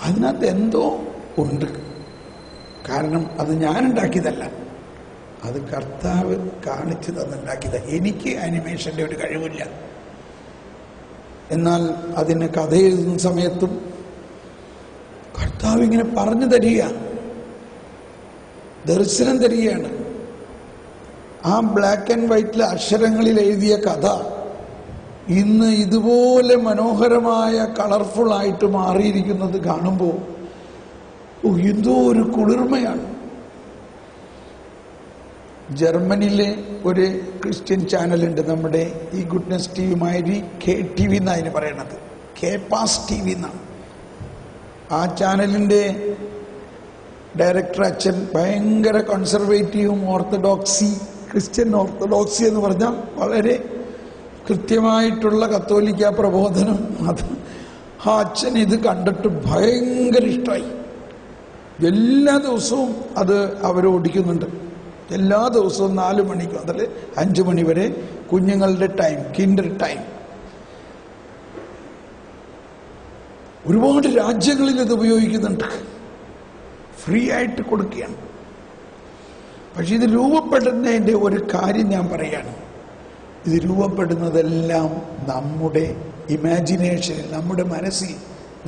അതിനകത്ത് എന്തോ ഉണ്ട്. കാരണം അത് ഞാനുണ്ടാക്കിയതല്ല, അത് കർത്താവ് കാണിച്ചു തന്നുണ്ടാക്കിയതാണ്. എനിക്ക് ആനിമേഷൻ്റെ ഒരു കഴിവില്ല. എന്നാൽ അതിന് കഥ എഴുതുന്ന സമയത്തും കർത്താവ് ഇങ്ങനെ പറഞ്ഞു തരിക, ദർശനം തരികയാണ്. ആ ബ്ലാക്ക് ആൻഡ് വൈറ്റിലെ അക്ഷരങ്ങളിൽ എഴുതിയ കഥ ഇന്ന് ഇതുപോലെ മനോഹരമായ കളർഫുൾ ആയിട്ട് മാറിയിരിക്കുന്നത് കാണുമ്പോൾ എന്തോ ഒരു കുളിർമയാണ്. ജർമ്മനിയിലെ ഒരു ക്രിസ്ത്യൻ ചാനലുണ്ട്, നമ്മുടെ ഈ ഗുഡ്നസ് ടി വിമാതിരി KTV എന്നാണ് അതിന് പറയണത്, കേപ്പാസ് TV എന്നാണ്. ആ ചാനലിൻ്റെ ഡയറക്ടർ അച്ഛൻ ഭയങ്കര കൺസർവേറ്റീവും ഓർത്തഡോക്സി, ക്രിസ്ത്യൻ ഓർത്തഡോക്സി എന്ന് പറഞ്ഞാൽ വളരെ കൃത്യമായിട്ടുള്ള കത്തോലിക്ക പ്രബോധനം. അത് ആ അച്ഛൻ ഇത് കണ്ടിട്ട് ഭയങ്കര ഇഷ്ടമായി. എല്ലാ ദിവസവും അത് അവർ ഓടിക്കുന്നുണ്ട്. എല്ലാ ദിവസവും 4 മണിക്ക് മുതൽ 5 മണി വരെ കുഞ്ഞുങ്ങളുടെ ടൈം, കിൻഡർ ടൈം. ഒരുപാട് രാജ്യങ്ങളിൽ ഇത് ഉപയോഗിക്കുന്നുണ്ട്, ഫ്രീ ആയിട്ട് കൊടുക്കുകയാണ്. പക്ഷെ ഇത് രൂപപ്പെടുന്നതിൻ്റെ ഒരു കാര്യം ഞാൻ പറയാണ്, ഇത് രൂപപ്പെടുന്നതെല്ലാം നമ്മുടെ ഇമാജിനേഷനിൽ, നമ്മുടെ മനസ്സിൽ,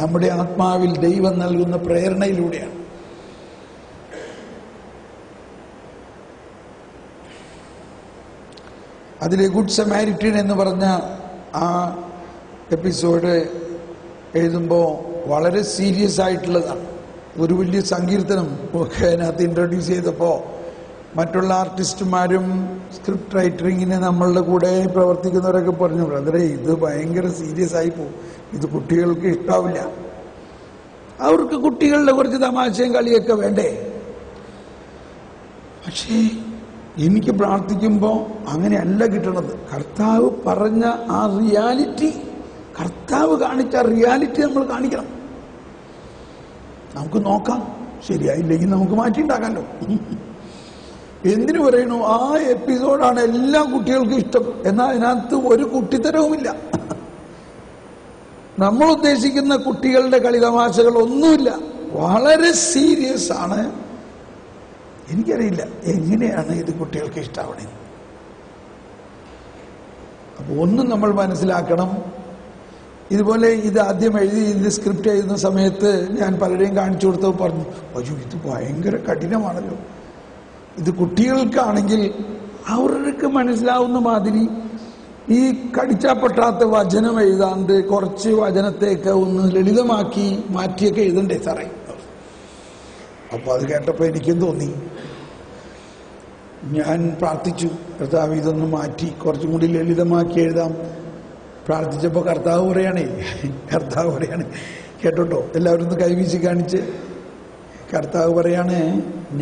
നമ്മുടെ ആത്മാവിൽ ദൈവം നൽകുന്ന പ്രേരണയിലൂടെയാണ്. അതിലെ ഗുഡ് സമാരിറ്റൻ എന്ന് പറഞ്ഞ ആ എപ്പിസോഡ് എഴുതുമ്പോൾ വളരെ സീരിയസ് ആയിട്ടുള്ളതാണ്. ഒരു വലിയ സങ്കീർത്തനം ഒക്കെ അതിനകത്ത് ഇൻട്രൊഡ്യൂസ് ചെയ്തപ്പോൾ മറ്റുള്ള ആർട്ടിസ്റ്റുമാരും സ്ക്രിപ്റ്റ് റൈറ്ററിങ്ങിന് നമ്മളുടെ കൂടെ പ്രവർത്തിക്കുന്നവരൊക്കെ പറഞ്ഞു, ബ്രദറെ ഇത് ഭയങ്കര സീരിയസ് ആയി പോകും, ഇത് കുട്ടികൾക്ക് ഇഷ്ടാവില്ല. അവർക്ക് കുട്ടികളുടെ കുറച്ച് തമാശയും കളിയൊക്കെ വേണ്ടേ. പക്ഷേ എനിക്ക് പ്രാർത്ഥിക്കുമ്പോൾ അങ്ങനെയല്ല കിട്ടണത്. കർത്താവ് പറഞ്ഞ ആ റിയാലിറ്റി, കർത്താവ് കാണിച്ച റിയാലിറ്റി നമ്മൾ കാണിക്കണം. നമുക്ക് നോക്കാം, ശരിയായില്ലെങ്കിൽ നമുക്ക് മാറ്റിണ്ടാക്കാമല്ലോ. എന്തിനു പറയണു, ആ എപ്പിസോഡാണ് എല്ലാ കുട്ടികൾക്കും ഇഷ്ടം, എന്നാൽ അതിനകത്ത് ഒരു കുട്ടിത്തരവുമില്ല. നമ്മൾ ഉദ്ദേശിക്കുന്ന കുട്ടികളുടെ കളിതമാശകൾ ഒന്നുമില്ല, വളരെ സീരിയസ് ആണ്. എനിക്കറിയില്ല എങ്ങനെയാണ് ഇത് കുട്ടികൾക്ക് ഇഷ്ടാവണേ. അപ്പോൾ ഒന്നും നമ്മൾ മനസ്സിലാക്കണം. ഇതുപോലെ ഇത് ആദ്യം എഴുതി, ഇത് സ്ക്രിപ്റ്റ് എഴുതുന്ന സമയത്ത് ഞാൻ പലരെയും കാണിച്ചു കൊടുത്തപ്പോൾ പറഞ്ഞു, അയ്യോ ഇത് ഭയങ്കര കഠിനമാണല്ലോ, ഇത് കുട്ടികൾക്കാണെങ്കിൽ അവർക്ക് മനസ്സിലാവുന്ന മാതിരി ഈ കടിച്ചാപ്പൊട്ടാത്ത വചനം എഴുതാണ്ട് കുറച്ച് വചനത്തേക്ക് ഒന്ന് ലളിതമാക്കി മാറ്റിയൊക്കെ എഴുതണ്ടേ സാറേ. അപ്പോൾ അത് കേട്ടപ്പോൾ എനിക്കും തോന്നി. ഞാൻ പ്രാർത്ഥിച്ചു, കർത്താവ് ഇതൊന്ന് മാറ്റി കുറച്ചും കൂടി ലളിതമാക്കി എഴുതാം. പ്രാർത്ഥിച്ചപ്പോൾ കർത്താവ് പറയാണ്, കേട്ടോട്ടോ എല്ലാവരും ഒന്ന് കൈവീശി കാണിച്ച്. കർത്താവ് പറയാണ്,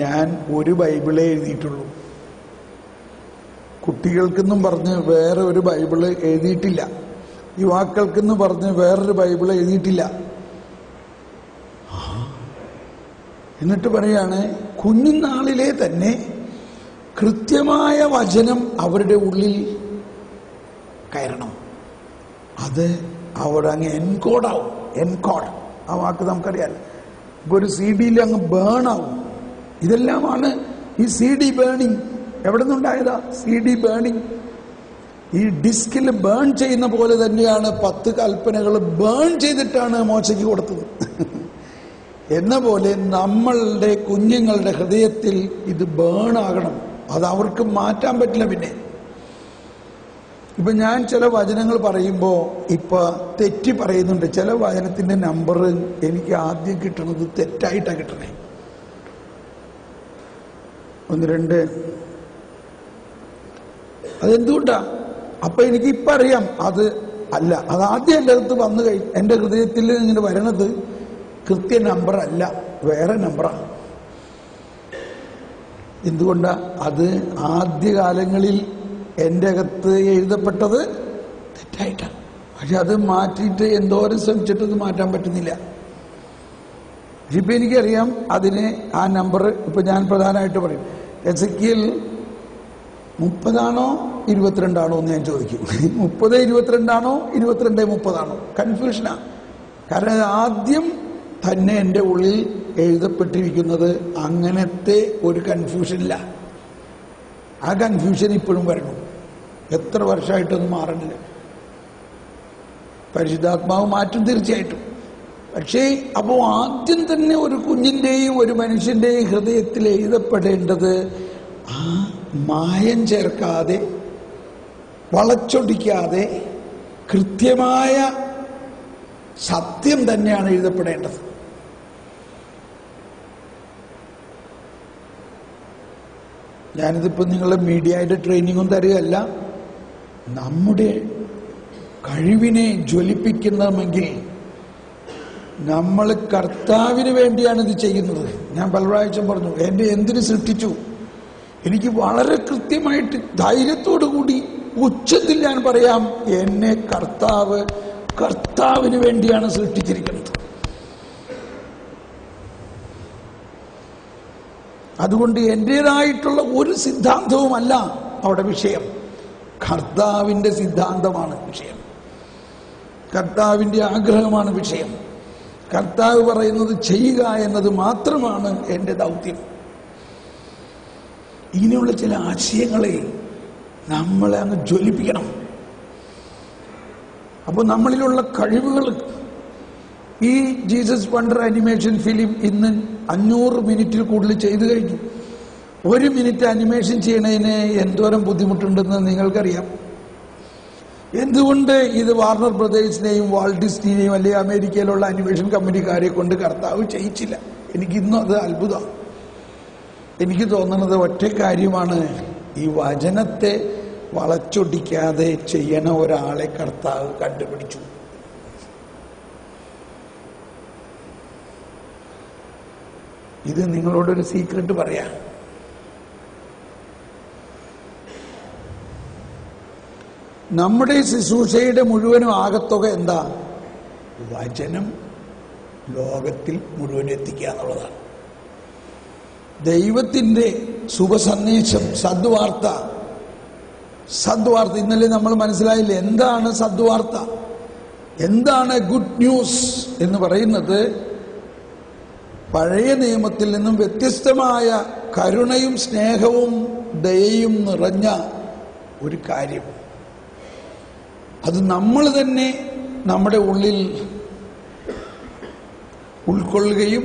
ഞാൻ ഒരു ബൈബിളേ എഴുതിയിട്ടുള്ളൂ, കുട്ടികൾക്കെന്നും പറഞ്ഞ് വേറെ ഒരു ബൈബിള് എഴുതിയിട്ടില്ല, യുവാക്കൾക്കെന്ന് പറഞ്ഞ് വേറൊരു ബൈബിള് എഴുതിയിട്ടില്ല. എന്നിട്ട് പറയാണ്, കുഞ്ഞുനാളിലെ തന്നെ കൃത്യമായ വചനം അവരുടെ ഉള്ളിൽ കയറണം, അത് അവിടെ അങ്ങ് എൻകോഡാവും. എൻകോഡ് ആ വാക്ക് നമുക്കറിയാം. ഇപ്പൊ ഒരു CD അങ്ങ് ബേൺ ആവും. ഇതെല്ലാമാണ് ഈ CD ബേണിങ്. എവിടെ നിന്നുണ്ടായതാ CD ബേണിങ്? ഈ ഡിസ്കിൽ ബേൺ ചെയ്യുന്ന പോലെ തന്നെയാണ് 10 കൽപ്പനകൾ ബേൺ ചെയ്തിട്ടാണ് മോശയ്ക്ക് കൊടുത്തത്. എന്ന പോലെ നമ്മളുടെ കുഞ്ഞുങ്ങളുടെ ഹൃദയത്തിൽ ഇത് ബേൺ ആകണം. അത് അവർക്ക് മാറ്റാൻ പറ്റില്ല. പിന്നെ ഇപ്പൊ ഞാൻ ചില വചനങ്ങൾ പറയുമ്പോൾ ഇപ്പൊ തെറ്റി പറയുന്നുണ്ട്. ചില വചനത്തിന്റെ നമ്പർ എനിക്ക് ആദ്യം കിട്ടുന്നത് തെറ്റായിട്ടാണ് കിട്ടണേ. 1, 2 അതെന്തുകൊണ്ടാ? അപ്പൊ എനിക്ക് ഇപ്പൊ അറിയാം അത് അല്ല, അത് ആദ്യം എൻ്റെ അടുത്ത് വന്നു കഴിഞ്ഞു. എൻ്റെ ഹൃദയത്തിൽ ഇങ്ങനെ വരണത് കൃത്യ നമ്പർ അല്ല, വേറെ നമ്പറാണ്. എന്തുകൊണ്ടാ? അത് ആദ്യകാലങ്ങളിൽ എൻ്റെ അകത്ത് എഴുതപ്പെട്ടത് തെറ്റായിട്ടാണ്. പക്ഷെ അത് മാറ്റിയിട്ട് എന്തോരം ശ്രമിച്ചിട്ടത് മാറ്റാൻ പറ്റുന്നില്ല. ഇപ്പൊ എനിക്കറിയാം അതിന് ആ നമ്പർ. ഇപ്പൊ ഞാൻ പ്രധാനമായിട്ട് പറയും, എസെക്കിയേൽ 30 22 എന്ന് ഞാൻ ചോദിക്കും. 30 22 22 30 കൺഫ്യൂഷനാ. കാരണം ആദ്യം തന്നെ എൻ്റെ ഉള്ളിൽ എഴുതപ്പെട്ടിരിക്കുന്നത്. അങ്ങനത്തെ ഒരു കൺഫ്യൂഷനില്ല. ആ കൺഫ്യൂഷൻ ഇപ്പോഴും വരണം. എത്ര വർഷമായിട്ടൊന്നും മാറണില്ല. പരിശുദ്ധാത്മാവ് മാറ്റും തീർച്ചയായിട്ടും. പക്ഷേ അപ്പോൾ ആദ്യം തന്നെ ഒരു കുഞ്ഞിൻ്റെയും ഒരു മനുഷ്യൻ്റെയും ഹൃദയത്തിൽ എഴുതപ്പെടേണ്ടത് ആ മായം ചേർക്കാതെ, വളച്ചൊടിക്കാതെ കൃത്യമായ സത്യം തന്നെയാണ് എഴുതപ്പെടേണ്ടത്. ഞാനിതിപ്പോൾ നിങ്ങളുടെ മീഡിയയുടെ ട്രെയിനിങ്ങും തരികയല്ല. നമ്മുടെ കഴിവിനെ ജ്വലിപ്പിക്കണമെങ്കിൽ നമ്മൾ കർത്താവിന് വേണ്ടിയാണ് ഇത് ചെയ്യുന്നത്. ഞാൻ പല പ്രാവശ്യം പറഞ്ഞു, എന്നെ എന്തിനു സൃഷ്ടിച്ചു? എനിക്ക് വളരെ കൃത്യമായിട്ട് ധൈര്യത്തോടു കൂടി ഉച്ചത്തിൽ ഞാൻ പറയാം, എന്നെ കർത്താവിന് വേണ്ടിയാണ് സൃഷ്ടിച്ചിരിക്കുന്നത്. അതുകൊണ്ട് എൻ്റേതായിട്ടുള്ള ഒരു സിദ്ധാന്തവുമല്ല അവിടെ വിഷയം. കർത്താവിൻ്റെ സിദ്ധാന്തമാണ് വിഷയം. കർത്താവിൻ്റെ ആഗ്രഹമാണ് വിഷയം. കർത്താവ് പറയുന്നത് ചെയ്യുക എന്നത് മാത്രമാണ് എൻ്റെ ദൗത്യം. ഇങ്ങനെയുള്ള ചില ആശയങ്ങളെ നമ്മളെ അങ്ങ് ജ്വലിപ്പിക്കണം. അപ്പോൾ നമ്മളിലുള്ള കഴിവുകൾ, ഈ ജീസസ് വണ്ടർ അനിമേഷൻ ഫിലിം ഇന്ന് 500 മിനിറ്റിൽ കൂടുതൽ ചെയ്തു കഴിഞ്ഞു. 1 മിനിറ്റ് അനിമേഷൻ ചെയ്യണതിന് എന്തോരം ബുദ്ധിമുട്ടുണ്ടെന്ന് നിങ്ങൾക്കറിയാം. എന്തുകൊണ്ട് ഇത് വാർണർ ബ്രദേഴ്സിനെയും വാൾട്ട് ഡിസ്നിയെയും അല്ലെങ്കിൽ അമേരിക്കയിലുള്ള അനിമേഷൻ കമ്പനിക്കാരെ കൊണ്ട് കർത്താവ് ചെയ്യിച്ചില്ല? എനിക്കിന്നും അത് അത്ഭുതമാണ്. എനിക്ക് തോന്നുന്നത് ഒറ്റ കാര്യമാണ്, ഈ വചനത്തെ വളച്ചൊടിക്കാതെ ചെയ്യണ ഒരാളെ കർത്താവ് കണ്ടുപിടിച്ചു. ഇത് നിങ്ങളോടൊരു സീക്രട്ട് പറയാം. നമ്മുടെ ശുശ്രൂഷയുടെ മുഴുവനും ആകത്തുക എന്താ? വചനം ലോകത്തിൽ മുഴുവൻ എത്തിക്കുക എന്നുള്ളതാണ്. ദൈവത്തിൻ്റെ ശുഭസന്ദേശം, സദ്വാർത്ത. ഇന്നലെ നമ്മൾ മനസ്സിലായില്ലേ എന്താണ് സദ്വാർത്ത, എന്താണ് ഗുഡ് ന്യൂസ് എന്ന് പറയുന്നത്? പഴയ നിയമത്തിൽ നിന്നും വ്യത്യസ്തമായ കരുണയും സ്നേഹവും ദയയും നിറഞ്ഞ ഒരു കാര്യം. അത് നമ്മൾ തന്നെ നമ്മുടെ ഉള്ളിൽ ഉൾക്കൊള്ളുകയും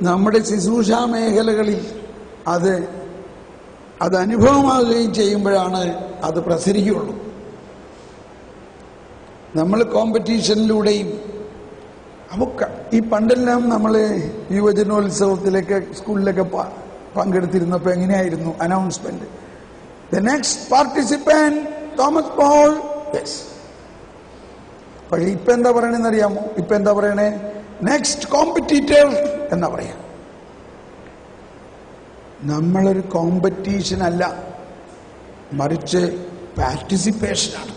നമ്മുടെ ശുശ്രൂഷാ മേഖലകളിൽ അത് അനുഭവമാകുകയും ചെയ്യുമ്പോഴാണ് അത് പ്രസരിക്കുകയുള്ളൂ. നമ്മൾ കോമ്പറ്റീഷനിലൂടെയും അപ്പോൾ ഈ പണ്ടെല്ലാം നമ്മൾ യുവജനോത്സവത്തിലൊക്കെ സ്കൂളിലൊക്കെ പങ്കെടുത്തിരുന്നപ്പോൾ എങ്ങനെയായിരുന്നു announcement? The next participant Thomas Paul. Yes. പക്ഷെ ഇപ്പം എന്താ പറയണെന്ന് അറിയാമോ? ഇപ്പം എന്താ പറയണേ? നെക്സ്റ്റ് കോമ്പറ്റീറ്റർ എന്നാ പറയാ. നമ്മളൊരു കോമ്പറ്റീഷൻ അല്ല, മറിച്ച് പാർട്ടിസിപ്പേഷനാണ്.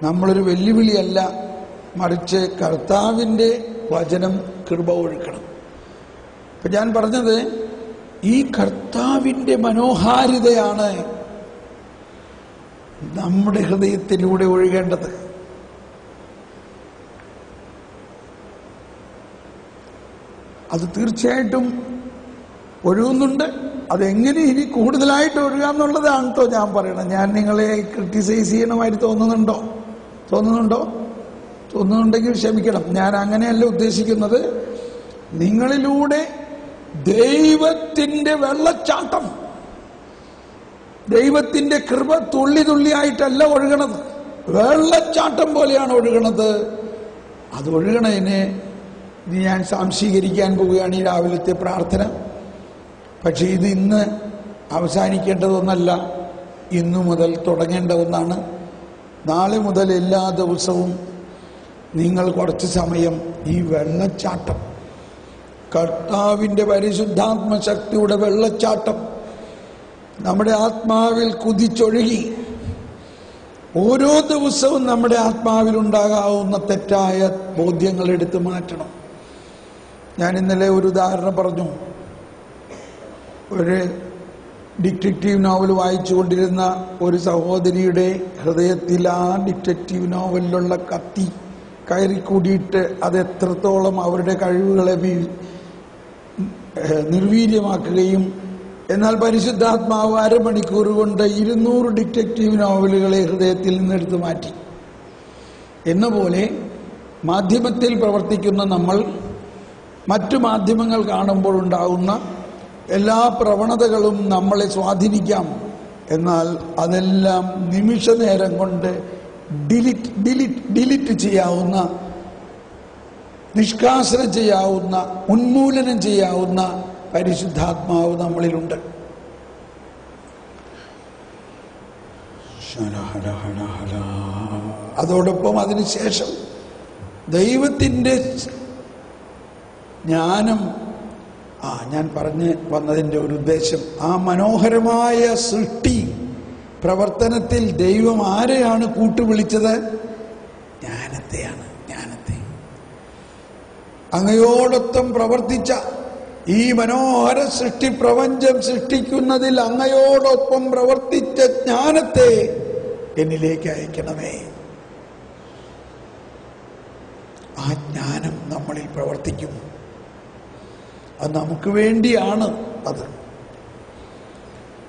നമ്മളൊരു വെല്ലുവിളിയല്ല, മറിച്ച് കർത്താവിൻ്റെ വചനം കൃപ ഒഴുക്കണം. ഇപ്പം ഞാൻ പറഞ്ഞത് ഈ കർത്താവിൻ്റെ മനോഹാരിതയാണ് നമ്മുടെ ഹൃദയത്തിലൂടെ ഒഴുകേണ്ടത്. അത് തീർച്ചയായിട്ടും ഒഴുകുന്നുണ്ട്. അതെങ്ങനെ ഇനി കൂടുതലായിട്ട് ഒഴുകാന്നുള്ളതാണ് കേട്ടോ ഞാൻ പറയണം. ഞാൻ നിങ്ങളെ ക്രിട്ടിസൈസ് ചെയ്യണമായിട്ട് തോന്നുന്നുണ്ടെങ്കിൽ ക്ഷമിക്കണം. ഞാൻ അങ്ങനെയല്ല ഉദ്ദേശിക്കുന്നത്. നിങ്ങളിലൂടെ ദൈവത്തിൻ്റെ വെള്ളച്ചാട്ടം, ദൈവത്തിൻ്റെ കൃപ തുള്ളി തുള്ളിയായിട്ടല്ല ഒഴുകണത്, വെള്ളച്ചാട്ടം പോലെയാണ് ഒഴുകണത്. അത് ഒഴുകണതിന് ഞാൻ സാംശീകരിക്കാൻ പോവുകയാണ് ഈ രാവിലത്തെ പ്രാർത്ഥന. പക്ഷെ ഇത് ഇന്ന് അവസാനിക്കേണ്ടതൊന്നല്ല, ഇന്നു മുതൽ തുടങ്ങേണ്ട ഒന്നാണ്. നാളെ മുതൽ എല്ലാ ദിവസവും നിങ്ങൾ കുറച്ച് സമയം ഈ വെള്ളച്ചാട്ടം, കർത്താവിൻ്റെ പരിശുദ്ധാത്മ ശക്തിയുടെ വെള്ളച്ചാട്ടം നമ്മുടെ ആത്മാവിൽ കുതിച്ചൊഴുകി ഓരോ ദിവസവും നമ്മുടെ ആത്മാവിലുണ്ടാകാവുന്ന തെറ്റായ ബോധ്യങ്ങൾ എടുത്തു മാറ്റണം. ഞാൻ ഇന്നലെ ഒരു ഉദാഹരണം പറഞ്ഞു. ഒരു ഡിറ്റക്റ്റീവ് നോവൽ വായിച്ചു കൊണ്ടിരുന്ന ഒരു സഹോദരിയുടെ ഹൃദയത്തിൽ ആ ഡിറ്റക്റ്റീവ് നോവലിലുള്ള കയറിക്കൂടിയിട്ട് അത് എത്രത്തോളം അവരുടെ കഴിവുകളെ നിർവീര്യമാക്കുകയും, എന്നാൽ പരിശുദ്ധാത്മാവ് അരമണിക്കൂർ കൊണ്ട് 200 ഡിറ്റക്റ്റീവ് നോവലുകളെ ഹൃദയത്തിൽ നിന്നെടുത്ത് മാറ്റി. എന്ന പോലെ മാധ്യമത്തിൽ പ്രവർത്തിക്കുന്ന നമ്മൾ മറ്റു മാധ്യമങ്ങൾ കാണുമ്പോൾ ഉണ്ടാകുന്ന എല്ലാ പ്രവണതകളും നമ്മളെ സ്വാധീനിക്കാം. എന്നാൽ അതെല്ലാം നിമിഷ നേരം കൊണ്ട് ഡിലിറ്റ് ചെയ്യാവുന്ന, നിഷ്കാസനം ചെയ്യാവുന്ന, ഉന്മൂലനം ചെയ്യാവുന്ന പരിശുദ്ധാത്മാവ് നമ്മളിലുണ്ട്. അതോടൊപ്പം അതിനുശേഷം ദൈവത്തിൻ്റെ ജ്ഞാനം, ഞാൻ പറഞ്ഞു വന്നതിൻ്റെ ഒരു ഉദ്ദേശം, ആ മനോഹരമായ സൃഷ്ടി പ്രവർത്തനത്തിൽ ദൈവം ആരെയാണ് കൂട്ടുവിളിച്ചത്? ജ്ഞാനത്തെയാണ്. ജ്ഞാനത്തെ അങ്ങയോടൊപ്പം പ്രവർത്തിച്ച ഈ മനോഹര സൃഷ്ടി പ്രപഞ്ചം സൃഷ്ടിക്കുന്നതിൽ അങ്ങയോടൊപ്പം പ്രവർത്തിച്ച ജ്ഞാനത്തെ എന്നിലേക്ക് അയക്കണമേ. ആ ജ്ഞാനം നമ്മളിൽ പ്രവർത്തിക്കും. അത് നമുക്ക് വേണ്ടിയാണ്. അത്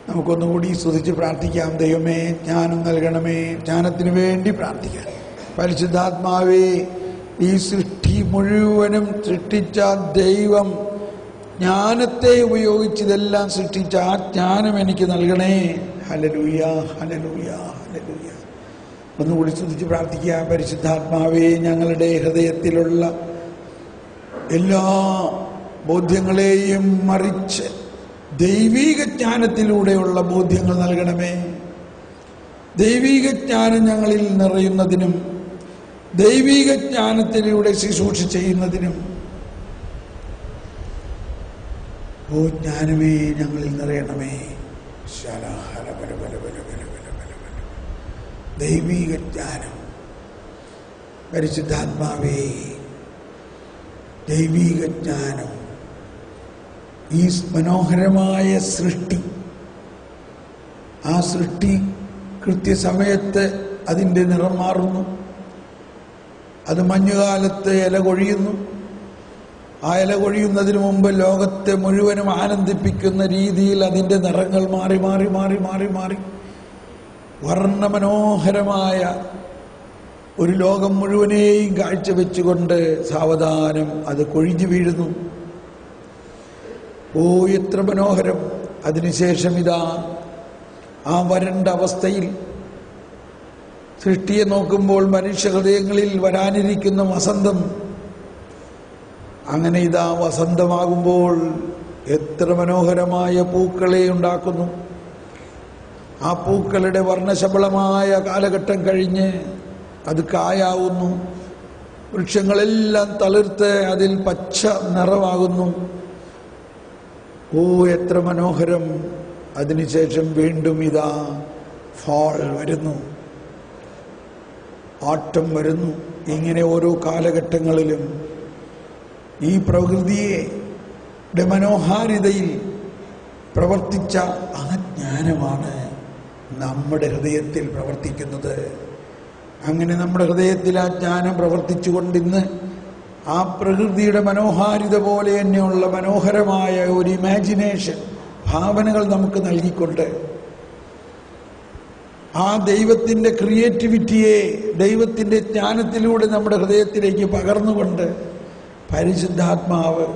നമുക്കൊന്നുകൂടി സ്തുതിച്ച് പ്രാർത്ഥിക്കാം. ദൈവമേ, ജ്ഞാനം നൽകണമേ. ജ്ഞാനത്തിന് വേണ്ടി പ്രാർത്ഥിക്കാം. പരിശുദ്ധാത്മാവേ, ഈ സൃഷ്ടി മുഴുവനും സൃഷ്ടിച്ച ദൈവം ജ്ഞാനത്തെ ഉപയോഗിച്ച് ഇതെല്ലാം സൃഷ്ടിച്ച ആ ജ്ഞാനം എനിക്ക് നൽകണേ. Hallelujah, hallelujah, hallelujah. ഒന്നുകൂടി സ്തുതിച്ച് പ്രാർത്ഥിക്കുക. പരിശുദ്ധാത്മാവേ, ഞങ്ങളുടെ ഹൃദയത്തിലുള്ള എല്ലാ ബോധ്യങ്ങളെയും മറിച്ച് ദൈവീക ജ്ഞാനത്തിലൂടെയുള്ള ബോധ്യങ്ങൾ നൽകണമേ. ദൈവീക ജ്ഞാനം ഞങ്ങളിൽ നിറയുന്നതിനും ദൈവീക ജ്ഞാനത്തിലൂടെ ശുശ്രൂഷ ചെയ്യുന്നതിനും ജ്ഞാനമേ ഞങ്ങളിൽ നിറയണമേ. ദൈവീക ജ്ഞാനം, പരിശുദ്ധാത്മാവേ, ദൈവീക ജ്ഞാനം. ഈ മനോഹരമായ സൃഷ്ടി, ആ സൃഷ്ടി കൃത്യസമയത്ത് അതിൻ്റെ നിറം മാറുന്നു. അത് മഞ്ഞുകാലത്ത് ഇല കൊഴിയുന്നു. ആ ഇല കൊഴിയുന്നതിന് മുമ്പ് ലോകത്തെ മുഴുവനും ആനന്ദിപ്പിക്കുന്ന രീതിയിൽ അതിൻ്റെ നിറങ്ങൾ മാറി മാറി മാറി മാറി മാറി വർണ്ണമനോഹരമായ ഒരു ലോകം മുഴുവനെയും കാഴ്ചവെച്ചുകൊണ്ട് സാവധാനം അത് കൊഴിഞ്ഞു വീഴുന്നു. എത്ര മനോഹരം! അതിനുശേഷം ഇതാ ആ വരണ്ട അവസ്ഥയിൽ സൃഷ്ടിയെ നോക്കുമ്പോൾ മനുഷ്യ ഹൃദയങ്ങളിൽ വരാനിരിക്കുന്ന വസന്തം, അങ്ങനെ ഇതാ വസന്തമാകുമ്പോൾ എത്ര മനോഹരമായ പൂക്കളെ ഉണ്ടാക്കുന്നു. ആ പൂക്കളുടെ വർണ്ണശബളമായ കാലഘട്ടം കഴിഞ്ഞ് അത് കായാവുന്നു. വൃക്ഷങ്ങളെല്ലാം തളിർത്ത് അതിൽ പച്ച നിറമാകുന്നു. എത്ര മനോഹരം! അതിനുശേഷം വീണ്ടും ഇതാ ഫാൾ വരുന്നു, ആട്ടം വരുന്നു. ഇങ്ങനെ ഓരോ കാലഘട്ടങ്ങളിലും ഈ പ്രകൃതിയുടെ മനോഹാരിതയിൽ പ്രവർത്തിച്ച ആ ജ്ഞാനമാണ് നമ്മുടെ ഹൃദയത്തിൽ പ്രവർത്തിക്കുന്നത്. അങ്ങനെ നമ്മുടെ ഹൃദയത്തിൽ ആ ജ്ഞാനം പ്രവർത്തിച്ചുകൊണ്ടിന്ന് ആ പ്രകൃതിയുടെ മനോഹാരിത പോലെ തന്നെയുള്ള മനോഹരമായ ഒരു ഇമാജിനേഷൻ, ഭാവനകൾ നമുക്ക് നൽകിക്കൊണ്ട് ആ ദൈവത്തിൻ്റെ ക്രിയേറ്റിവിറ്റിയെ ദൈവത്തിൻ്റെ ജ്ഞാനത്തിലൂടെ നമ്മുടെ ഹൃദയത്തിലേക്ക് പകർന്നുകൊണ്ട് പരിശുദ്ധാത്മാവ്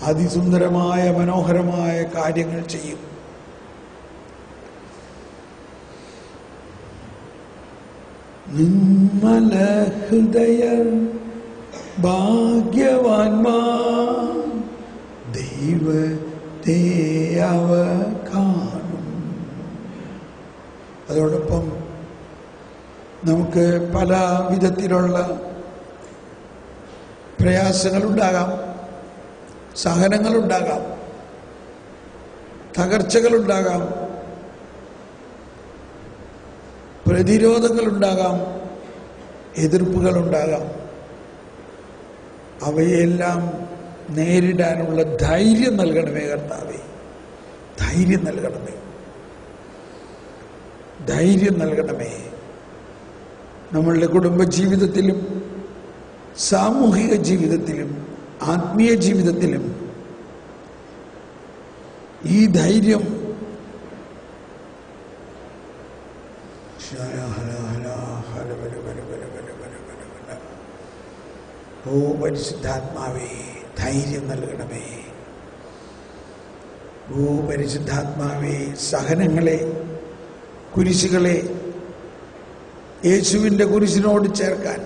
അതിസുന്ദരമായ മനോഹരമായ കാര്യങ്ങൾ ചെയ്യും. നിർമ്മല ഹൃദയർ ഭാഗ്യവാന്മാർ, ദൈവത്തെ അവർ കാണും. അതോടൊപ്പം നമുക്ക് പല വിധത്തിലുള്ള പ്രയാസങ്ങളുണ്ടാകാം, സഹനങ്ങളുണ്ടാകാം, തകർച്ചകളുണ്ടാകാം, പ്രതിരോധങ്ങളുണ്ടാകാം, എതിർപ്പുകളുണ്ടാകാം. അവയെല്ലാം നേരിടാനുള്ള ധൈര്യം നൽകണമേ കർത്താവേ. ധൈര്യം നൽകണമേ, ധൈര്യം നൽകണമേ. നമ്മളുടെ കുടുംബജീവിതത്തിലും സാമൂഹിക ജീവിതത്തിലും ആത്മീയ ജീവിതത്തിലും ഈ ധൈര്യം ഓ പരിശുദ്ധാത്മാവേ ധൈര്യം നൽകണമേ. ഓ പരിശുദ്ധാത്മാവേ സഹനങ്ങളെ, കുരിശുകളെ യേശുവിൻ്റെ കുരിശിനോട് ചേർക്കാൻ,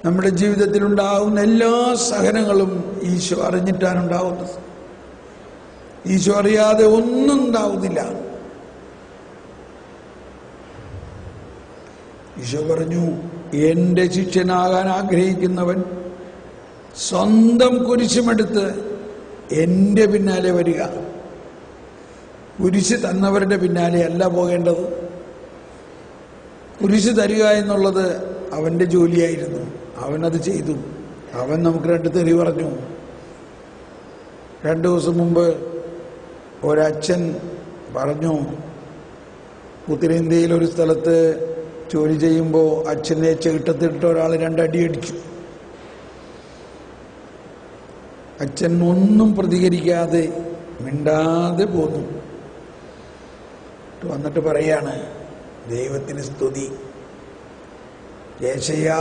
നമ്മുടെ ജീവിതത്തിൽ ഉണ്ടാകുന്ന എല്ലാ സഹനങ്ങളും ഈശോ അറിഞ്ഞിട്ടാണ് ഉണ്ടാകുന്നത്. ഈശോ അറിയാതെ ഒന്നും ഉണ്ടാവുന്നില്ല. ഈശോ പറഞ്ഞു, എൻ്റെ ശിഷ്യനാകാൻ ആഗ്രഹിക്കുന്നവൻ സ്വന്തം കുരിശുമെടുത്ത് എൻ്റെ പിന്നാലെ വരിക. കുരിശ് തന്നവരുടെ പിന്നാലെ അല്ല പോകേണ്ടത്. കുരിശ് തരിക എന്നുള്ളത് അവൻ്റെ ജോലിയായിരുന്നു. അവനത് ചെയ്തു. അവൻ നമുക്ക് 2 തെറി പറഞ്ഞു. 2 ദിവസം മുമ്പ് ഒരച്ഛൻ പറഞ്ഞു, ഉത്തരേന്ത്യയിൽ ഒരു സ്ഥലത്ത് ജോലി ചെയ്യുമ്പോൾ അച്ഛനെ ചേട്ടത്തിട്ട് ഒരാൾ 2 അടി അടിച്ചു. അച്ഛൻ ഒന്നും പ്രതികരിക്കാതെ മിണ്ടാതെ പോന്നു. വന്നിട്ട് പറയാണ്, ദൈവത്തിന് സ്തുതി, യെശയ്യാ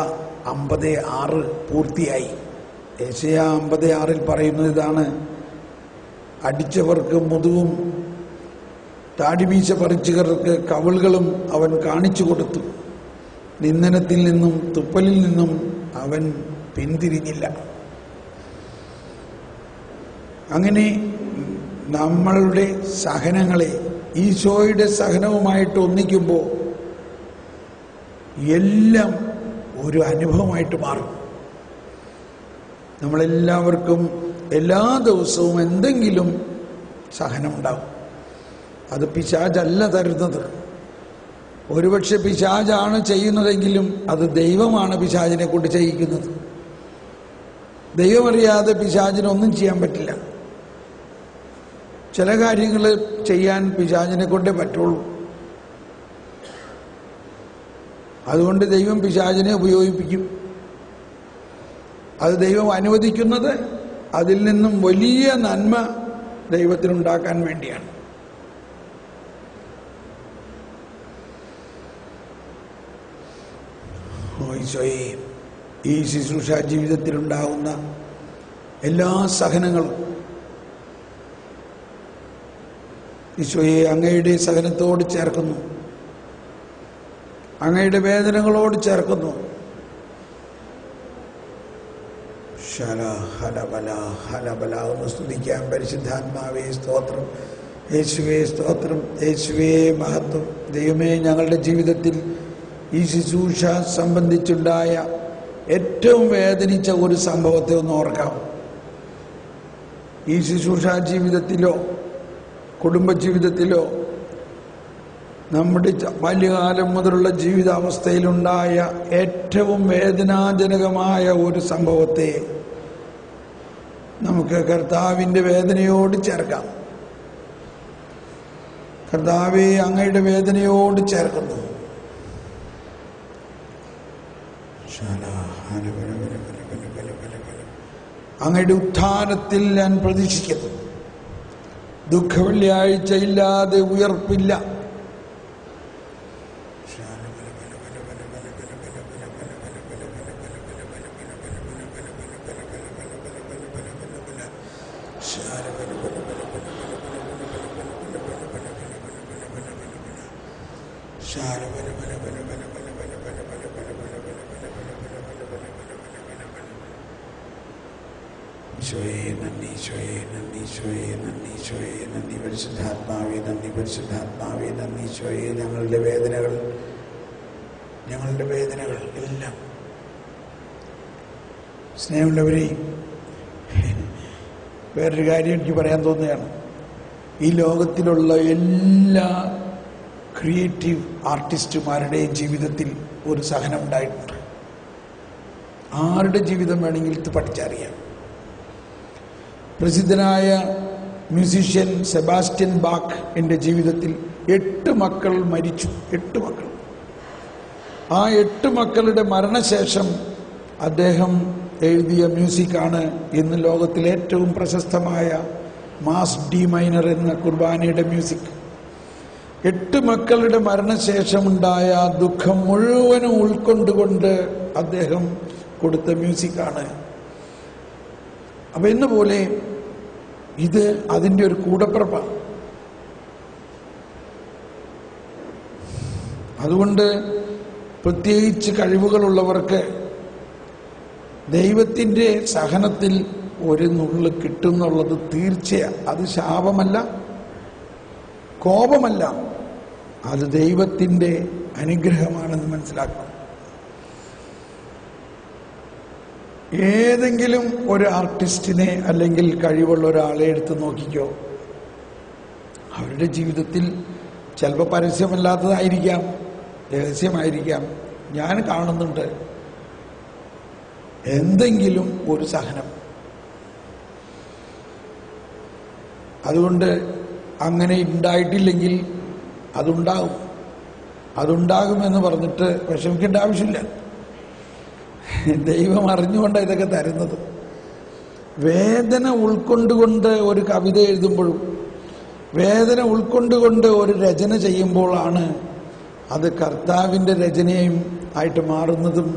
50:6 പൂർത്തിയായി. യെശയ്യാ 50:6 പറയുന്നത് ഇതാണ്: അടിച്ചവർക്ക് മുതുകും താടിമീശ പറിച്ചവർക്ക് കവിളുകളും അവൻ കാണിച്ചു കൊടുത്തു. നിന്ദനത്തിൽ നിന്നും തുപ്പലിൽ നിന്നും അവൻ പിന്തിരിഞ്ഞില്ല. അങ്ങനെ നമ്മളുടെ സഹനങ്ങളെ ഈശോയുടെ സഹനവുമായിട്ട് ഒന്നിക്കുമ്പോൾ എല്ലാം ഒരു അനുഭവമായിട്ട് മാറും. നമ്മളെല്ലാവർക്കും എല്ലാ ദിവസവും എന്തെങ്കിലും സഹനമുണ്ടാകും. അത് പിശാചല്ല തരുന്നത്. ഒരുപക്ഷെ പിശാചാണ് ചെയ്യുന്നതെങ്കിലും അത് ദൈവമാണ് പിശാചിനെ കൊണ്ട് ചെയ്യിക്കുന്നത്. ദൈവമറിയാതെ പിശാചിനൊന്നും ചെയ്യാൻ പറ്റില്ല. ചില കാര്യങ്ങൾ ചെയ്യാൻ പിശാചിനെ കൊണ്ടേ പറ്റുള്ളൂ. അതുകൊണ്ട് ദൈവം പിശാചിനെ ഉപയോഗിപ്പിക്കും. അത് ദൈവം അനുവദിക്കുന്നത് അതിൽ നിന്നും വലിയ നന്മ ദൈവത്തിനുണ്ടാക്കാൻ വേണ്ടിയാണ്. ഈശോയെ, ഈ ശുശ്രൂഷ ജീവിതത്തിലുണ്ടാകുന്ന എല്ലാ സഹനങ്ങളും ഈശോയെ അങ്ങയുടെ സഹനത്തോട് ചേർക്കുന്നു, അങ്ങയുടെ വേദനകളോട് ചേർക്കുന്നു. ഒന്ന് സ്തുതിക്കാം. പരിശുദ്ധാത്മാവേ സ്തോത്രം, യേശുവേ സ്തോത്രം, യേശുവേ മഹത്വം. ദൈവമേ, ഞങ്ങളുടെ ജീവിതത്തിൽ ഈ ശുശ്രൂഷ സംബന്ധിച്ചുണ്ടായ ഏറ്റവും വേദനിച്ച ഒരു സംഭവത്തെ ഒന്ന് ഓർക്കാം. ഈ ശുശ്രൂഷ ജീവിതത്തിലോ കുടുംബജീവിതത്തിലോ നമ്മുടെ ബാല്യകാലം മുതലുള്ള ജീവിതാവസ്ഥയിലുണ്ടായ ഏറ്റവും വേദനാജനകമായ ഒരു സംഭവത്തെ നമുക്ക് കർത്താവിൻ്റെ വേദനയോട് ചേർക്കാം. കർത്താവേ, അങ്ങയുടെ വേദനയോട് ചേർക്കുന്നു. അങ്ങയുടെ ഉത്ഥാനത്തിൽ ഞാൻ പ്രതീക്ഷിക്കുന്നു. ദുഃഖവെള്ളിയാഴ്ചയില്ലാതെ ഉയർപ്പില്ല. പരിശുദ്ധാത്മാവേ നന്ദി, പരിശുദ്ധാത്മാവേ നന്ദി. ഈശോയെ, ഞങ്ങളുടെ വേദനകൾ എല്ലാം സ്നേഹമുള്ളവരെ, വേറൊരു കാര്യം എനിക്ക് പറയാൻ തോന്നുകയാണ്. ഈ ലോകത്തിലുള്ള എല്ലാ ക്രിയേറ്റീവ് ആർട്ടിസ്റ്റുമാരുടെയും ജീവിതത്തിൽ ഒരു സഹനം ഉണ്ടായിട്ടുണ്ട്. ആരുടെ ജീവിതം വേണമെങ്കിൽ ഇത് പഠിച്ചറിയാം. പ്രസിദ്ധനായ മ്യൂസീഷ്യൻ സെബാസ്റ്റ്യൻ ബാക്ക് എൻ്റെ ജീവിതത്തിൽ 8 മക്കൾ മരിച്ചു. 8 മക്കൾ. ആ 8 മക്കളുടെ മരണശേഷം അദ്ദേഹം എഴുതിയ മ്യൂസിക്കാണ് ഇന്ന് ലോകത്തിലെ ഏറ്റവും പ്രശസ്തമായ മാസ് ഡി മൈനർ എന്ന കുർബാനയുടെ മ്യൂസിക്. 8 മക്കളുടെ മരണശേഷമുണ്ടായ ദുഃഖം മുഴുവനും ഉൾക്കൊണ്ടുകൊണ്ട് അദ്ദേഹം കൊടുത്ത മ്യൂസിക്കാണ്. അപ്പൊ എന്ന പോലെ ഇത് അതിൻ്റെ ഒരു കൂടപ്പിറപ്പാണ്. അതുകൊണ്ട് പ്രത്യേകിച്ച് കഴിവുകളുള്ളവർക്ക് ദൈവത്തിൻ്റെ സഹനത്തിൽ ഒരു നുള്ള് കിട്ടും എന്നുള്ളത് തീർച്ചയാണ്. അത് ശാപമല്ല, കോപമല്ല, അത് ദൈവത്തിൻ്റെ അനുഗ്രഹമാണെന്ന് മനസ്സിലാക്കണം. ഏതെങ്കിലും ഒരു ആർട്ടിസ്റ്റിനെ അല്ലെങ്കിൽ കഴിവുള്ള ഒരാളെ എടുത്ത് നോക്കിക്കോ. അവരുടെ ജീവിതത്തിൽ ചിലപ്പോൾ പരസ്യമല്ലാത്തതായിരിക്കാം, രഹസ്യമായിരിക്കാം, ഞാൻ കാണുന്നുണ്ട് എന്തെങ്കിലും ഒരു സഹനം. അതുകൊണ്ട് അങ്ങനെ ഉണ്ടായിട്ടില്ലെങ്കിൽ അതുണ്ടാകുമെന്ന് പറഞ്ഞിട്ട് വിഷമിക്കേണ്ട ആവശ്യമില്ല. ദൈവം അറിഞ്ഞുകൊണ്ടാണ് ഇതൊക്കെ തരുന്നത്. വേദന ഉൾക്കൊണ്ടുകൊണ്ട് ഒരു കവിത എഴുതുമ്പോഴും വേദന ഉൾക്കൊണ്ടുകൊണ്ട് ഒരു രചന ചെയ്യുമ്പോഴാണ് അത് കർത്താവിൻ്റെ രചനയും ആയിട്ട് മാറുന്നതും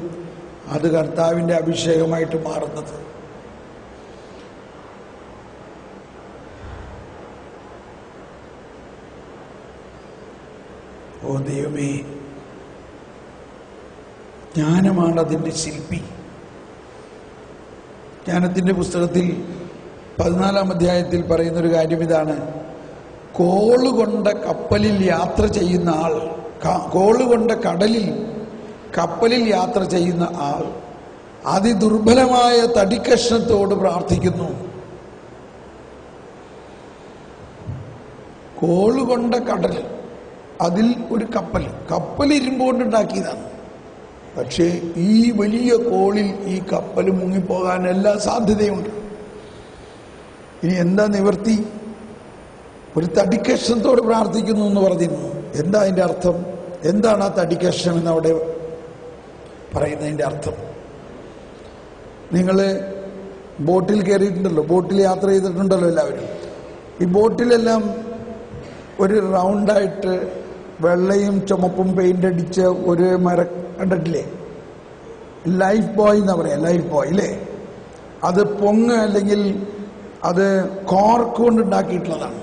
അത് കർത്താവിൻ്റെ അഭിഷേകമായിട്ട് മാറുന്നത്. ഓ ദൈവമേ, ജ്ഞാനമാണ് അതിൻ്റെ ശില്പി. ജ്ഞാനത്തിൻ്റെ പുസ്തകത്തിൽ 14-ാം അധ്യായത്തിൽ പറയുന്നൊരു കാര്യം ഇതാണ്: കോളുകൊണ്ട കപ്പലിൽ യാത്ര ചെയ്യുന്ന ആൾ, കോളുകൊണ്ട കപ്പലിൽ യാത്ര ചെയ്യുന്ന ആൾ അതിദുർബലമായ തടിക്കഷ്ണത്തോട് പ്രാർത്ഥിക്കുന്നു. കോളുകൊണ്ട കടൽ, അതിൽ ഒരു കപ്പൽ ഇരുമ്പുകൊണ്ടുണ്ടാക്കിയതാണ്. പക്ഷേ ഈ വലിയ കോളിൽ ഈ കപ്പൽ മുങ്ങിപ്പോകാൻ എല്ലാ സാധ്യതയുണ്ട്. ഇനി എന്താ നിവർത്തി? ഒരു തടിക്കഷ്ണത്തോട് പ്രാർത്ഥിക്കുന്നു എന്ന് പറഞ്ഞിരുന്നു. എന്താ അതിൻ്റെ അർത്ഥം? എന്താണ് ആ തടിക്കഷ്ണം എന്നവിടെ പറയുന്നതിൻ്റെ അർത്ഥം? നിങ്ങൾ ബോട്ടിൽ കയറിയിട്ടുണ്ടല്ലോ, ബോട്ടിൽ യാത്ര ചെയ്തിട്ടുണ്ടല്ലോ എല്ലാവരും. ഈ ബോട്ടിലെല്ലാം ഒരു റൗണ്ടായിട്ട് വെള്ളയും ചുമപ്പും പെയിന്റ് അടിച്ച ഒരു മരം കണ്ടിട്ടില്ലേ? ലൈഫ് ബോയ് എന്നാ പറയാ, ലൈഫ് ബോയ് അല്ലേ? അത് അല്ലെങ്കിൽ അത് കോർക്ക് കൊണ്ടുണ്ടാക്കിയിട്ടുള്ളതാണ്.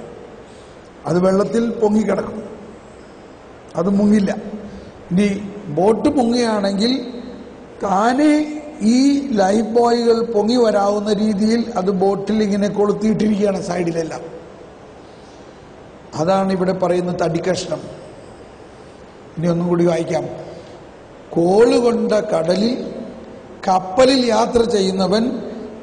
അത് വെള്ളത്തിൽ പൊങ്ങിക്കിടക്കും, അത് മുങ്ങില്ല. ഇനി ബോട്ട് മുങ്ങുകയാണെങ്കിൽ താനെ ഈ ലൈഫ് ബോയ്കൾ പൊങ്ങി വരാവുന്ന രീതിയിൽ അത് ബോട്ടിൽ ഇങ്ങനെ കൊളുത്തിയിട്ടിരിക്കുകയാണ് സൈഡിലെല്ലാം. അതാണ് ഇവിടെ പറയുന്ന തടിക്കഷ്ണം. ഇനി ഒന്നും കൂടി വായിക്കാം. കോളുകൊണ്ട കപ്പലിൽ യാത്ര ചെയ്യുന്നവൻ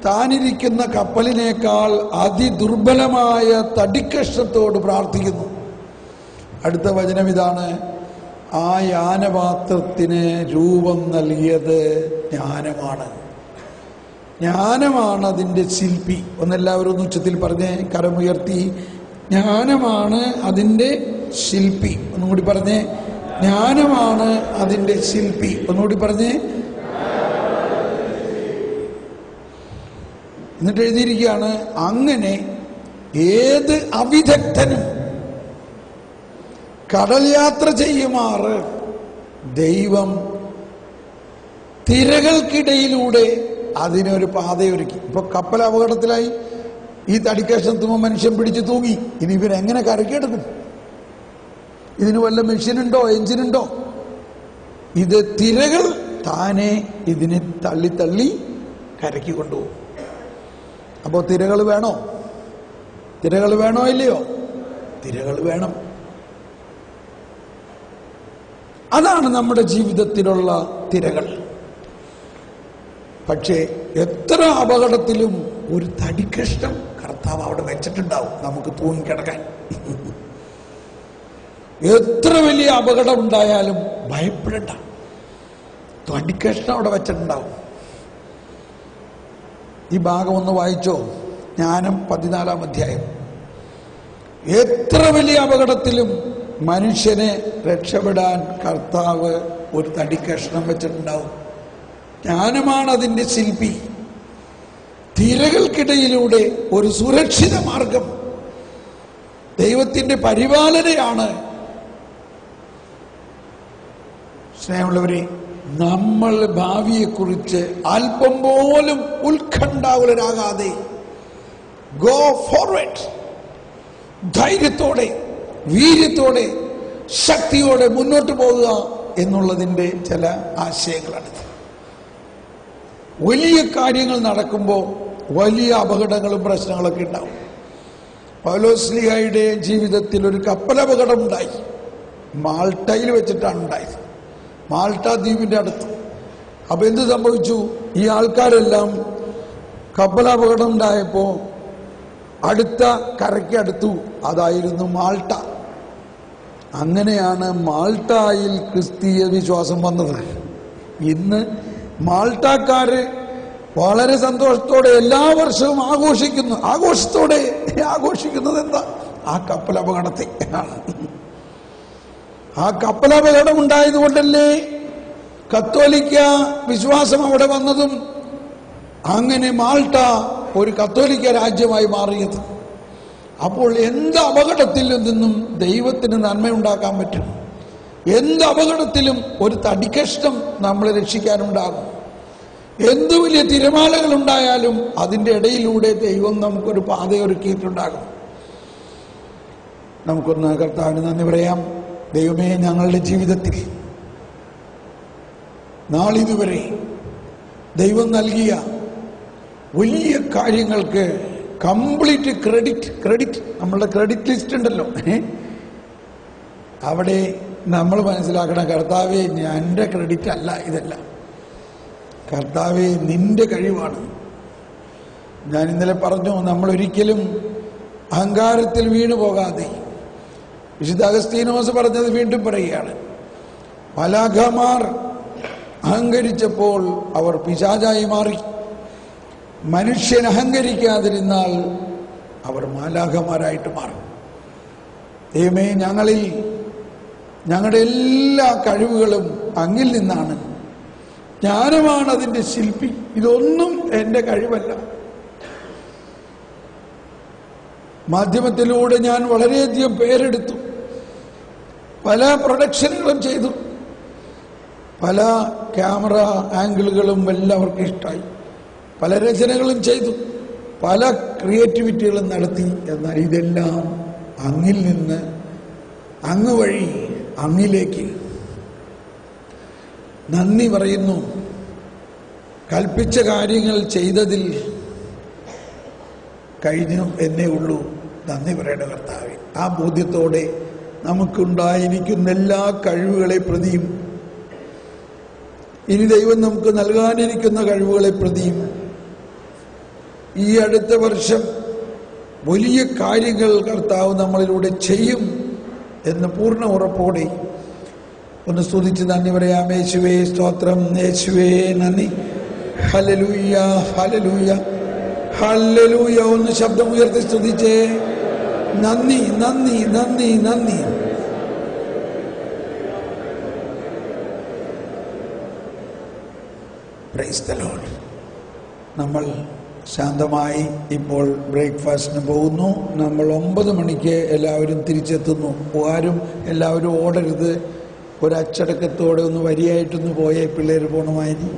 താനിരിക്കുന്ന കപ്പലിനേക്കാൾ അതിദുർബലമായ തടിക്കഷ്ണത്തോട് പ്രാർത്ഥിക്കുന്നു. അടുത്ത വചനം ഇതാണ്: ആ യാനപാത്രത്തിന് രൂപം നൽകിയത് ജ്ഞാനമാണ്. ജ്ഞാനമാണ് അതിൻ്റെ ശില്പി. ഒന്നെല്ലാവരും ഒന്ന് ഉച്ചത്തിൽ പറഞ്ഞേ, കരമുയർത്തി. ജ്ഞാനമാണ് അതിൻ്റെ ശില്പി. ഒന്നുകൂടി പറഞ്ഞേ, ജ്ഞാനമാണ് അതിൻ്റെ ശില്പി. ഒന്നുകൂടി പറഞ്ഞേ. എന്നിട്ട് എഴുതിയിരിക്കുകയാണ്: അങ്ങനെ ഏത് അവിദഗ്ധനും കടൽ യാത്ര ചെയ്യുമാറ് ദൈവം തിരകൾക്കിടയിലൂടെ അതിനൊരു പാതയൊരുക്കി. ഇപ്പൊ കപ്പൽ അപകടത്തിലായി, ഈ തടിക്കഷ്ണത്തുമ്പോൾ മനുഷ്യൻ പിടിച്ച് തൂങ്ങി. ഇനി ഇവരെങ്ങനെ കരക്കെടുക്കും? ഇതിന് വല്ല മെഷീനുണ്ടോ, എഞ്ചിനുണ്ടോ? ഇത് തിരകൾ താനെ ഇതിനെ തള്ളി തള്ളി കരക്കി കൊണ്ടുപോകും. അപ്പോൾ തിരകൾ വേണോ? തിരകൾ വേണോ ഇല്ലയോ? തിരകൾ വേണം. അതാണ് നമ്മുടെ ജീവിതത്തിലുള്ള തിരകൾ. പക്ഷേ എത്ര അപകടത്തിലും ഒരു തടിക്കഷ്ണം കർത്താവ് അവിടെ വെച്ചിട്ടുണ്ടാവും നമുക്ക് തൂങ്ങിക്കിടക്കാൻ. എത്ര വലിയ അപകടം ഉണ്ടായാലും ഭയപ്പെടണ്ട, തടിക്കഷ്ണം അവിടെ വെച്ചിട്ടുണ്ടാവും. ഈ ഭാഗം ഒന്ന് വായിച്ചോ, ജ്ഞാനം 14-ാം അധ്യായം. എത്ര വലിയ അപകടത്തിലും മനുഷ്യനെ രക്ഷപ്പെടാൻ കർത്താവ് ഒരു തടിക്കഷ്ണം വെച്ചിട്ടുണ്ടാവും. ജ്ഞാനമാണ് അതിൻ്റെ ശില്പി. തിരകൾക്കിടയിലൂടെ ഒരു സുരക്ഷിത മാർഗം, ദൈവത്തിൻ്റെ പരിപാലനയാണ്. സ്നേഹമുള്ളവരെ, നമ്മൾ ഭാവിയെക്കുറിച്ച് അല്പം പോലും ഉത്കണ്ഠാകുലരാകാതെ ഗോ ഫോർവേഡ്, ധൈര്യത്തോടെ വീര്യത്തോടെ ശക്തിയോടെ മുന്നോട്ട് പോകുക എന്നുള്ളതിൻ്റെ ചില ആശയങ്ങളാണിത്. വലിയ കാര്യങ്ങൾ നടക്കുമ്പോൾ വലിയ അപകടങ്ങളും പ്രശ്നങ്ങളൊക്കെ ഉണ്ടാവും. പൗലോസ്ലീഹായുടെ ജീവിതത്തിൽ ഒരു കപ്പലപകടം ഉണ്ടായി. മാൾട്ടയിൽ വെച്ചിട്ടാണ് ഉണ്ടായത്, മാൾട്ട ദ്വീപിൻ്റെ അടുത്ത്. അപ്പൊ എന്ത് സംഭവിച്ചു? ഈ ആൾക്കാരെല്ലാം കപ്പലപകടം ഉണ്ടായപ്പോൾ അടുത്ത കരയ്ക്ക് അടുത്തു, അതായിരുന്നു മാൾട്ട. അങ്ങനെയാണ് മാൾട്ടയിൽ ക്രിസ്തീയ വിശ്വാസം വന്നത്. ഇന്ന് മാൾട്ടക്കാര് വളരെ സന്തോഷത്തോടെ എല്ലാ വർഷവും ആഘോഷത്തോടെ ആഘോഷിക്കുന്നത് എന്താ? ആ കപ്പലപകടത്തെ ആണ്. ആ കപ്പലപകടം ഉണ്ടായതുകൊണ്ടല്ലേ കത്തോലിക്ക വിശ്വാസം അവിടെ വന്നതും അങ്ങനെ മാൾട്ട ഒരു കത്തോലിക്ക രാജ്യമായി മാറിയത്. അപ്പോൾ എന്ത് അപകടത്തിൽ നിന്നും ദൈവത്തിന് നന്മയുണ്ടാക്കാൻ പറ്റും? എന്ത് അപകടത്തിലും ഒരു തടിക്കഷ്ണം നമ്മളെ രക്ഷിക്കാനുണ്ടാകും. എന്തു വലിയ തിരമാലകൾ ഉണ്ടായാലും അതിൻ്റെ ഇടയിലൂടെ ദൈവം നമുക്കൊരു പാതയൊരുക്കിയിട്ടുണ്ടാകും. നമുക്കൊന്ന് കർത്താവിന് നന്ദി പറയാം. ദൈവമേ, ഞങ്ങളുടെ ജീവിതത്തിൽ നാളിതുവരെ ദൈവം നൽകിയ വലിയ കാര്യങ്ങൾക്ക് കംപ്ലീറ്റ് ക്രെഡിറ്റ് നമ്മളുടെ ക്രെഡിറ്റ് ലിസ്റ്റ് ഉണ്ടല്ലോ, അവിടെ നമ്മൾ മനസ്സിലാക്കണം, കർത്താവേ എൻ്റെ ക്രെഡിറ്റ് അല്ല ഇതെല്ലാം, കർത്താവേ നിന്റെ കഴിവാണ്. ഞാൻ ഇന്നലെ പറഞ്ഞു, നമ്മൾ ഒരിക്കലും അഹങ്കാരത്തിൽ വീണു പോകാതെ, വിശുദ്ധ അഗസ്തീനോസ് പറഞ്ഞത് വീണ്ടും പറയുകയാണ്, മാലാഖമാർ അഹങ്കരിച്ചപ്പോൾ അവർ പിശാചായി മാറി. മനുഷ്യൻ അഹങ്കരിക്കാതിരുന്നാൽ അവർ മാലാഖമാരായിട്ട് മാറും. ദൈവമേ, ഞങ്ങളിൽ ഞങ്ങളുടെ എല്ലാ കഴിവുകളും അങ്ങിൽ നിന്നാണ്. ജ്ഞാനമാണ് അതിൻ്റെ ശില്പി. ഇതൊന്നും എൻ്റെ കഴിവല്ല. മാധ്യമത്തിലൂടെ ഞാൻ വളരെയധികം പേരെടുത്തു, പല പ്രൊഡക്ഷനുകളും ചെയ്തു, പല ക്യാമറ ആംഗിളുകളും എല്ലാവർക്കും ഇഷ്ടമായി, പല രചനകളും ചെയ്തു, പല ക്രിയേറ്റിവിറ്റികളും നടത്തി. എന്നാൽ ഇതെല്ലാം അങ്ങിൽ നിന്ന്, അങ്ങ് വഴി അങ്ങിലേക്ക്. നന്ദി പറയുന്നു. കൽപ്പിച്ച കാര്യങ്ങൾ ചെയ്തതിൽ കഴിഞ്ഞു എന്നേ ഉള്ളൂ. നന്ദി പറയേണ്ട കർത്താവേ, ആ ബോധ്യത്തോടെ നമുക്കുണ്ടായിരിക്കുന്ന എല്ലാ കഴിവുകളെ പ്രതിയും ഇനി ദൈവം നമുക്ക് നൽകാനിരിക്കുന്ന കഴിവുകളെ പ്രതിയും ഈ അടുത്ത വർഷം വലിയ കാര്യങ്ങൾ കർത്താവ് നമ്മളിലൂടെ ചെയ്യും എന്ന് പൂർണ്ണ ഉറപ്പോടെ ഒന്ന് സ്തുതിച്ച് നന്ദി പറയാം. യേശുവേ സ്തോത്രം, യേശുവേ നന്ദി, ഹല്ലേലൂയ ഹല്ലേലൂയ ഹല്ലേലൂയ. ഒന്ന് ശബ്ദം ഉയർത്തി സ്തുതിച്ചേ. നന്ദി നന്ദി നന്ദി നന്ദി. Praise the Lord. നമ്മൾ ശാന്തമായി ഇപ്പോൾ ബ്രേക്ക്ഫാസ്റ്റിന് പോകുന്നു. നമ്മൾ 9 മണിക്ക് എല്ലാവരും തിരിച്ചെത്തുന്നു. എല്ലാവരും ഓടരുത്. ഒരച്ചടക്കത്തോടെ ഒന്ന് വരിയായിട്ടൊന്ന് പോയേ പിള്ളേർ പോണമായിരുന്നു.